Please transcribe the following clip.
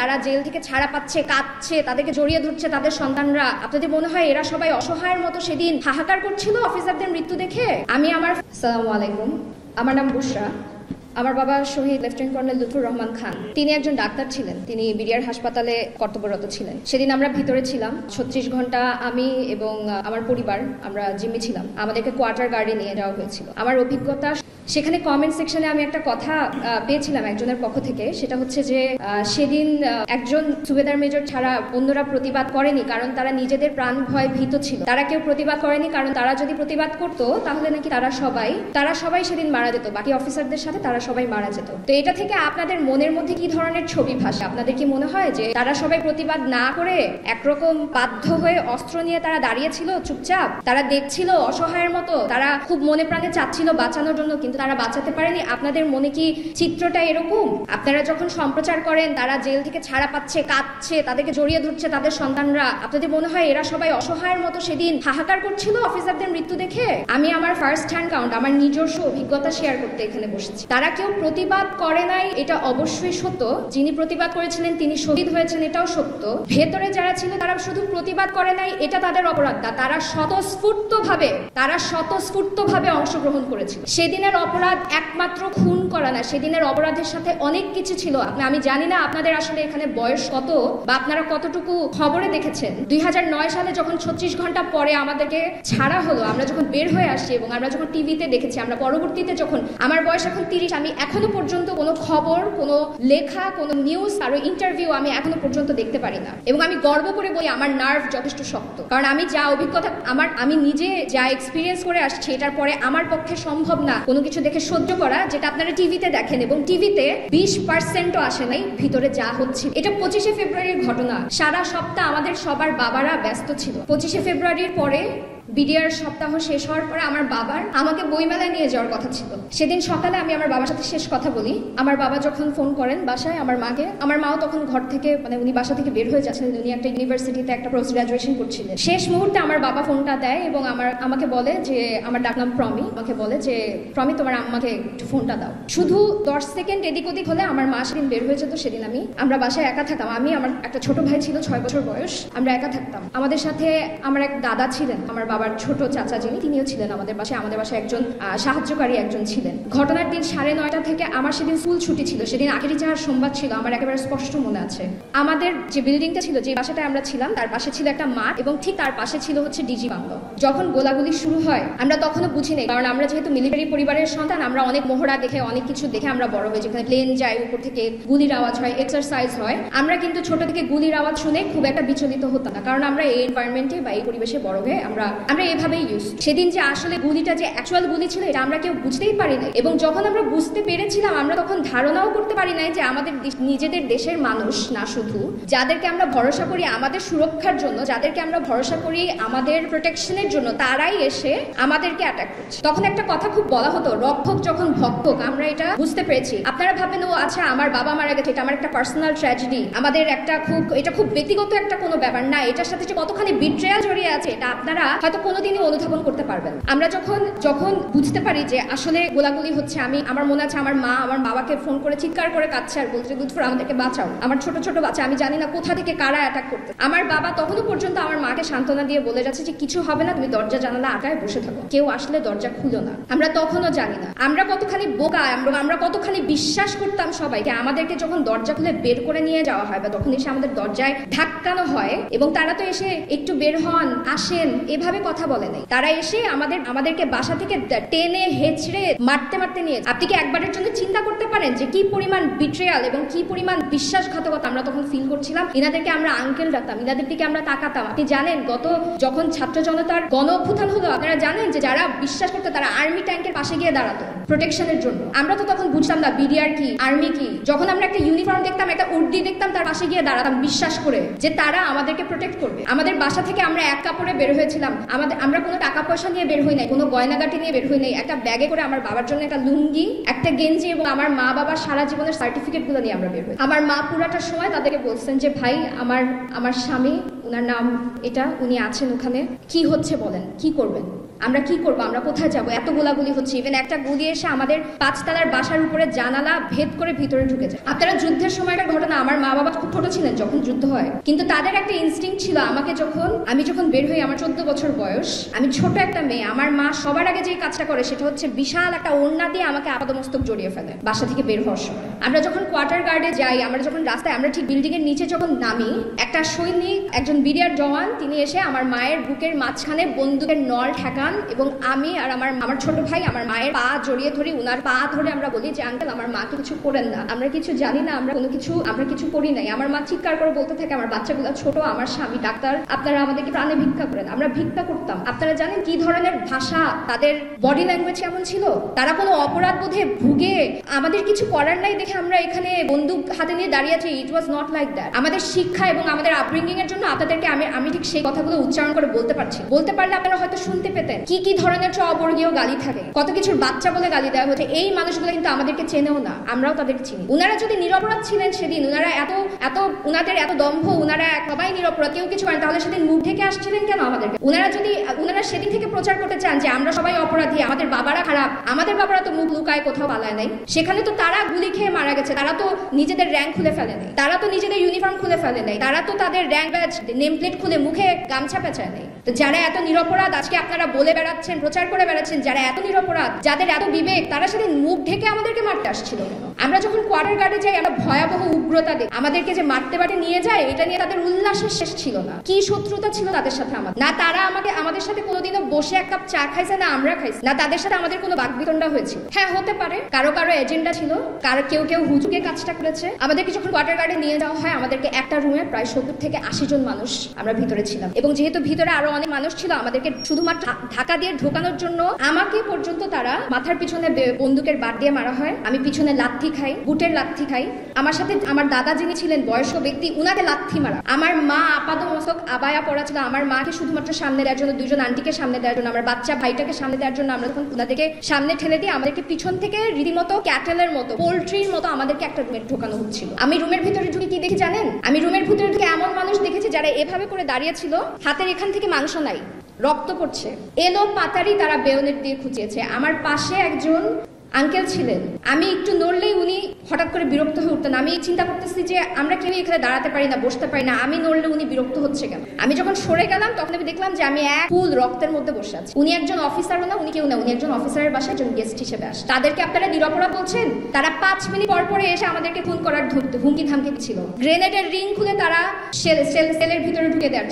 তারা জেল থেকে ছাড়া পাচ্ছে, কাঁদছে, তাদেরকে জড়িয়ে ধরছে তাদের সন্তানরা। আপনাদের মনে হয় এরা সবাই অসহায়ের মতো সেদিন হাহাকার করছিল অফিসারদের মৃত্যু দেখে? আসসালামু আলাইকুম, আমার নাম বুশরা। আমার বাবা শহীদ লেফটেন্যান্ট কর্নেল লুৎফুর রহমান খান। তিনি একজন ডাক্তার ছিলেন, তিনি বিডিআর হাসপাতালে কর্তব্যরত ছিলেন। সেদিন আমরা ভিতরে ছিলাম 36 ঘন্টা, আমি এবং আমার পরিবার আমরা জিম্মি ছিলাম। আমাদেরকে কোয়ার্টার গার্ডে নিয়ে যাওয়া হয়েছিল। আমার অভিজ্ঞতা, সেখানে কমেন্ট সেকশনে আমি একটা কথা পেয়েছিলাম একজনের পক্ষ থেকে, সেটা হচ্ছে যে সেদিন একজন সুবেদার মেজর ছাড়া অন্যরা প্রতিবাদ করেনি, কারণ তারা নিজেদের প্রাণ ভয় ভীত ছিল। তারা কেউ প্রতিবাদ করেনি, কারণ তারা যদি প্রতিবাদ করতো তাহলে নাকি তারা সবাই সেদিন মারা যেত, বাকি অফিসারদের সাথে তারা সবাই মারা যেত। তো এটা থেকে আপনাদের মনের মধ্যে কি ধরনের ছবি ভাসে? আপনাদের কি মনে হয় যে তারা সবাই প্রতিবাদ না করে একরকম বাধ্য হয়ে অস্ত্র নিয়ে তারা দাঁড়িয়েছিল চুপচাপ, তারা দেখছিল অসহায়ের মতো, তারা খুব মনে প্রাণে চাচ্ছিল বাঁচানোর জন্য, কিন্তু তারা বাঁচাতে পারেনি? আপনাদের মনে কি চিত্রটা এরকম? আপনারা যখন সম্প্রচার করেন তারা জেল থেকে ছাড়া পাচ্ছে, কাঁদছে, তাদেরকে জড়িয়ে ধরছে তাদের সন্তানরা, আপনাদের মনে হয় এরা সবাই অসহায়ের মতো সেদিন হাহাকার করছিল অফিসারদের মৃত্যু দেখে? আমি আমার ফার্স্ট হ্যান্ড কাউন্ট, আমার নিজস্ব অভিজ্ঞতা শেয়ার করতে এখানে বসেছি। তারা কেউ প্রতিবাদ করে নাই, এটা অবশ্যই সত্য। যিনি প্রতিবাদ করেছিলেন তিনি শহীদ হয়েছেন, এটাও সত্য। ভেতরে যারা ছিল তারা শুধু প্রতিবাদ করে নাই, এটা তাদের অপরাধ না। তারা স্বতঃস্ফূর্তভাবে অংশগ্রহণ করেছিল। সেদিনের অপরাধ একমাত্র খুন করা না, সেদিনের অপরাধের সাথে অনেক কিছু ছিল। আমি জানি না আপনাদের আসলে এখানে বয়স কত বা আপনারা কতটুকু খবরে দেখেছেন। 2009 সালে যখন 36 ঘন্টা পরে আমাদেরকে ছাড়া হলো, আমরা যখন বের হয়ে আসছি এবং আমরা যখন টিভিতে দেখেছি, আমরা পরবর্তীতে যখন, আমার বয়স এখন 30, আমি এখনো পর্যন্ত কোনো খবর, কোনো লেখা, কোনো নিউজ, আরো ইন্টারভিউ আমি এখনো পর্যন্ত দেখতে পারি না। এবং আমি গর্ব করে বলি আমার নার্ভ যথেষ্ট শক্ত, কারণ আমি যা অভিজ্ঞতা, আমি নিজে যা এক্সপিরিয়েন্স করে আসছি, এটার পরে আমার পক্ষে সম্ভব না কোনো কিছু দেখে সহ্য করা যেটা আপনারা টিভিতে দেখেন। এবং টিভিতে 20%ও আসে নাই ভিতরে যা হচ্ছে। এটা 25শে ফেব্রুয়ারির ঘটনা। সারা সপ্তাহ আমাদের সবার বাবারা ব্যস্ত ছিল। 25শে ফেব্রুয়ারির পরে বিডিআর সপ্তাহ শেষ হওয়ার পরে আমার বাবার আমাকে বইমেলায় নিয়ে যাওয়ার কথা ছিল। সেদিন সকালে আমি আমার বাবার সাথে শেষ কথা বলি। আমার বাবা যখন ফোন করেন বাসায় আমার মাকে, আমার মাও তখন ঘর থেকে, উনি বাসা থেকে বের হয়ে যাচ্ছিলেন, উনি একটা ইউনিভার্সিটিতে একটা পোস্ট গ্রাজুয়েশন করছিলেন। শেষ মুহূর্তে আমার বাবা ফোনটা দেয় এবং আমাকে বলে যে, আমার ডাকনাম প্রমি, আমাকে বলে যে প্রমি তোমার আম্মাকে একটু ফোনটা দাও। শুধু 10 সেকেন্ড এদিক ওদিক হলে আমার মা সেদিন বের হয়ে যেত। সেদিন আমরা বাসায় একা থাকতাম। আমার একটা ছোট ভাই ছিল 6 বছর বয়স, আমরা একা থাকতাম। আমাদের সাথে আমার এক দাদা ছিলেন, আমার বাবার ছোট চাচা যিনি, তিনিও ছিলেন আমাদের বাসায় একজন সাহায্যকারী একজন ছিলেন। ঘটনার দিন 9:30 থেকে আমার সেদিন স্কুল ছুটি ছিল। সেদিন আখেরি চাহার সোমবার ছিল, আমার একেবারে স্পষ্ট মনে আছে। আমাদের যে বিল্ডিংটা ছিল, যে বাসাটায় আমরা ছিলাম, তার পাশে ছিল একটা মাঠ এবং ঠিক তার পাশে ছিল হচ্ছে ডিজি বাংলো। যখন গোলাগুলি শুরু হয় আমরা তখনও বুঝি নেই, কারণ আমরা যেহেতু মিলিটারি পরিবারের সন্তান, আমরা অনেক মহড়া দেখে, অনেক কিছু দেখে আমরা বড় হই, যেখানে প্লেন যায়, উপর থেকে গুলির আওয়াজ হয়, এক্সারসাইজ হয়। আমরা কিন্তু ছোট থেকে গুলির আওয়াজ শুনে খুব একটা বিচলিত হতাম না, কারণ আমরা এই এনভায়রনমেন্টে বা এই পরিবেশে বড় হয়ে আমরা এভাবেই ইউজ। সেদিন যে আসলে গুলিটা যে অ্যাকচুয়াল গুলি ছিল এটা আমরা কেউ বুঝতেই পারি নাই। এবং যখন আমরা বুঝতে পেরেছিলাম, আমরা তখন ধারণাও করতে পারি নাই যে আমাদের নিজেদের দেশের মানুষ না, শুধু যাদেরকে আমরা ভরসা করি আমাদের সুরক্ষার জন্য, যাদেরকে আমরা ভরসা করি আমাদের প্রোটেকশনের জন্য, তারাই এসে আমাদেরকে অ্যাটাক করছে। তখন একটা কথা খুব বলা হতো, রক্ষক যখন ভক্ষক। আমরা এটা বুঝতে পেরেছি। আপনারা ভাববেন, ও আচ্ছা আমার বাবা মারা গেছে, এটা আমার একটা পার্সোনাল ট্র্যাজেডি, আমাদের এটা খুব ব্যক্তিগত একটা কোনো ব্যাপার না। এটার সাথে যে কতখানি বিট্রেয়াল জড়িয়ে আছে এটা আপনারা হয়তো কোনোদিনই অনুধাবন করতে পারবেন। আমরা যখন বুঝতে পারি যে আসলে গোলাগুলি হচ্ছে, আমার মনে আছে আমার মা আমার বাবাকে ফোন করে চিৎকার করে কাঁদছে আর বলছে, লুৎফুর আমাদেরকে বাঁচাও, আমার ছোট ছোট বাচ্চা, আমি জানি না কোথা থেকে কারা অ্যাটাক করতে। আমার বাবা তখনও পর্যন্ত আমার মাকে সান্ত্বনা দিয়ে বলে যাচ্ছে যে কিছু হবে না, তুমি দরজা জানালা আটকায় বসে থাকো, কেউ আসলে দরজা খুলো না। আমরা তখনও জানি না আমরা কতখানি বোকা, আমরা কতখানি বিশ্বাস করতাম সবাইকে। আমাদেরকে যখন দরজা খুলে বের করে নিয়ে যাওয়া হয় বা তখন এসে আমাদের দরজায় ধাক্কানো হয়, এবং তারা তো এসে একটু বের হন, আসেন, এভাবে কথা বলে নাই। তারা এসে আমাদেরকে বাসা থেকে টেনে হেঁচড়ে মারতে নিয়ে। আপনি কি একবারের জন্য চিন্তা করতে পারেন যে কি পরিমাণ বিট্রিয়াল এবং কি পরিমাণ বিশ্বাসঘাতকতা আমরা তখন ফিল করছিলাম? ইনাদেরকে আমরা আঙ্কেল ডাকতাম, ইনাদের দিকে আমরা তাকাতাম। আপনি জানেন যখন ছাত্র জনতার গণ অভ্যুত্থান হলো, আপনারা জানেন যে যারা বিশ্বাস করতো তারা আর্মি ট্যাঙ্কের পাশে গিয়ে দাঁড়াতো প্রোটেকশনের জন্য। আমরা তো তখন বুঝতাম না বিডিআর কি, আর্মি কি। যখন আমরা একটা ইউনিফর্ম দেখতাম, একটা উর্দি দেখতাম, তার পাশে গিয়ে দাঁড়াতাম বিশ্বাস করে যে তারা আমাদেরকে প্রোটেক্ট করবে। আমাদের বাসা থেকে আমরা এক কাপড়ে বের হয়েছিলাম। আমরা কোনো টাকা পয়সা নিয়ে বের হই নাই, কোনো গয়নাগাটি নিয়ে বের হই নাই। একটা ব্যাগে করে আমার বাবার জন্য একটা লুঙ্গি, একটা গেঞ্জি এবং আমার মা বাবার সারা জীবনের সার্টিফিকেট গুলো নিয়ে আমরা বের হই। আমার মা পুরাটা সময় তাদেরকে বলছেন যে ভাই, আমার স্বামী, ওনার নাম এটা, উনি আছেন ওখানে, কি হচ্ছে বলেন, কি করবেন। আমরা কি করবো, আমরা কোথায় যাবো, এত গোলাগুলি হচ্ছে। ইভেন একটা গুলি এসে আমাদের 5 তলার বাসার উপরে জানালা ভেদ করে ভিতরে ঢুকে যায়। আপনারা যুদ্ধের সময়কার ঘটনা, আমার মা বাবা খুব ছোট ছিলেন যখন যুদ্ধ হয়, কিন্তু তাদের একটা ইনস্টিংক্ট ছিল। আমি যখন বের হই, আমার 14 বছর বয়স, আমি ছোট একটা মেয়ে, আমার মা সবার আগে যে কাজটা করে সেটা হচ্ছে বিশাল একটা ওড়না দিয়ে আমাকে আপাদমস্তক জড়িয়ে ফেলে বাসা থেকে বের হওয়ার সময়। আমরা যখন কোয়ার্টার গার্ডে যাই, আমরা যখন রাস্তায়, আমরা ঠিক বিল্ডিং এর নিচে যখন নামি, একটা সৈনিক, একজন বিডিআর জওয়ান, তিনি এসে আমার মায়ের বুকের মাঝখানে বন্দুকের নল ঠেকান এবং আমি আর আমার ছোট ভাই আমার মায়ের পা জড়িয়ে ধরি। উনার পা ধরে আমরা বলি যে আঙ্কেল আমার মাকে কিছু করেন না, আমরা কিছু জানি না, আমরা কিছু করি নাই। আমার মা চিৎকার করে বলতে থাকে আমার বাচ্চাগুলো ছোট, আমার স্বামী ডাক্তার, আপনারা আমাদেরকে প্রাণে ভিক্ষা করেন। আমরা ভিক্ষা করতাম। আপনারা জানেন কি ধরনের ভাষা, তাদের বডি ল্যাঙ্গুয়েজ কেমন ছিল। তারা কোনো অপরাধ বোধে ভুগে আমাদের কিছু করার নাই দেখে আমরা এখানে বন্দুক হাতে নিয়ে দাঁড়িয়ে আছি। ইট ওয়াজ নট লাইক দ্যাট। আমাদের শিক্ষা এবং আমাদের আপব্রিঙ্গিং এর জন্য আপনাদেরকে আমি ঠিক সেই কথাগুলো উচ্চারণ করে বলতে পারছি। বলতে পারলে আপনারা হয়তো শুনতে পেতেন কি ধরনের অবর্গীয় গালি থাকে, কত কিছুর বাচ্চা বলে গালি দেওয়া হচ্ছে। এই মানুষগুলো কিন্তু আমাদেরকে চেনেও না, আমরাও তাদেরকে চিনি। উনারা যদি নিরপরাধ ছিলেন সেদিন, উনারা উনাদের এত দম্ভ, উনারা সবাই নিরপরাধ, কেউ কিছু করেন, তাহলে সেদিন মুখ ঢেকে আসছিলেন কেন আমাদেরকে? উনারা সেদিন থেকে প্রচার করতে চান যে আমরা সবাই অপরাধী, আমাদের বাবারা খারাপ। আমাদের বাবারা তো মুখ লুকায় কোথাও পালায় নাই। সেখানে তো তারা গুলি খেয়ে মারা গেছে, তারা তো নিজেদের র্যাঙ্ক খুলে ফেলে নাই, তারা তো নিজেদের ইউনিফর্ম খুলে ফেলে নাই, তারা তো তাদের র্যাঙ্ক ব্যাজ নেম প্লেট খুলে মুখে গামছা পেঁচায় নাই। তো যারা এত নিরপরাধ আজকে আপনারা বলে বেড়াচ্ছেন, প্রচার করে বেড়াচ্ছেন, যারা এত নিরপরাধ, যাদের এত বিবেক, তারা সেদিন মুখ ঢেকে আমাদেরকে মারতে আসছিল। আমরা যখন কোয়ার্টার গার্ডে যাই, আমরা ভয়াবহ উগ্রতা দেখি। আমাদেরকে যে মারতে নিয়ে যায়, এটা নিয়ে তাদের উল্লাসের শেষ ছিল না। কি শত্রুতা ছিল তাদের সাথে আমাদের? না তারা আমাদের সাথে কোনোদিনও বসে এক কাপ চা খাইছে, না আমরা খাইছি, না তাদের সাথে আমাদের কোনো বাকবিতণ্ডা হয়েছিল। হ্যাঁ, হতে পারে কারো এজেন্ডা ছিল, কেউ হুজুকে কাজটা করেছে। আমাদেরকে যখন কোয়ার্টার গার্ডে নিয়ে যাওয়া হয়, আমাদেরকে একটা রুমে প্রায় 70 থেকে 80 জন মানুষ আমরা ভিতরে ছিলাম। এবং যেহেতু ভিতরে আরো অনেক মানুষ ছিল, আমাদেরকে শুধুমাত্র ঢাকা দিয়ে ঢোকানোর জন্য আমাকে পর্যন্ত তারা মাথার পিছনে বন্দুকের বাট দিয়ে মারা হয়। আমি পিছনে লাথি খাই, বুটের লাথি খাই। আমার সাথে আমার দাদা যিনি ছিলেন বয়স্ক ব্যক্তি, উনাকে লাথি মারা। আমার মা আপাদমস্তক আবায়া পড়া ছিল। আমার মাকে শুধুমাত্র সামনে দেওয়ার জন্য, 2জন আন্টিকে সামনে দেওয়ার জন্য, আমার বাচ্চা ভাইটাকে সামনে দেওয়ার জন্য আমরা তখন উনাদেরকে সামনে ঠেলে দিয়ে আমাদেরকে পিছন থেকে রীতিমতো ক্যাটেলের মতো, পোল্ট্রির মতো আমাদেরকে একটা রুমে ঢোকানো হচ্ছিল। আমি রুমের ভিতরে ঢুকে কি দেখি জানেন? আমি রুমের ভিতরে ঢুকে এমন মানুষ দেখেছি যারা এভাবে করে দাঁড়িয়ে ছিল, হাতের এখান থেকে মাংস নাই, রক্ত পড়ছে, এলো পাতারি তারা বেয়নেট দিয়ে খুঁচিয়েছে। আমার পাশে একজন আঙ্কেল ছিলেন, আমি একটু নড়লেই উনি হঠাৎ করে বিরক্ত হয়ে উঠতেন। আমি চিন্তা করতেছি যে আমরা কেউ এখানে দাঁড়াতে পারি না, বসতে পারি না, আমি নড়লে উনি বিরক্ত হচ্ছে কেন? আমি যখন সরে গেলাম তখন আমি দেখলাম যে আমি এক ফুল রক্তের মধ্যে বসে আছি। উনি একজন অফিসারও না, উনি কেউ না, উনি একজন অফিসারের বাসায় একজন গেস্ট হিসেবে আসে। তাদেরকে আপনারা নিরপরাধ বলছেন? তারা 5 মিনিট পরে এসে আমাদেরকে খুন করার হুমকি ধামকি ছিল। গ্রেনেডের রিং খুলে তারা সেলের ভিতরে ঢুকে দেওয়ার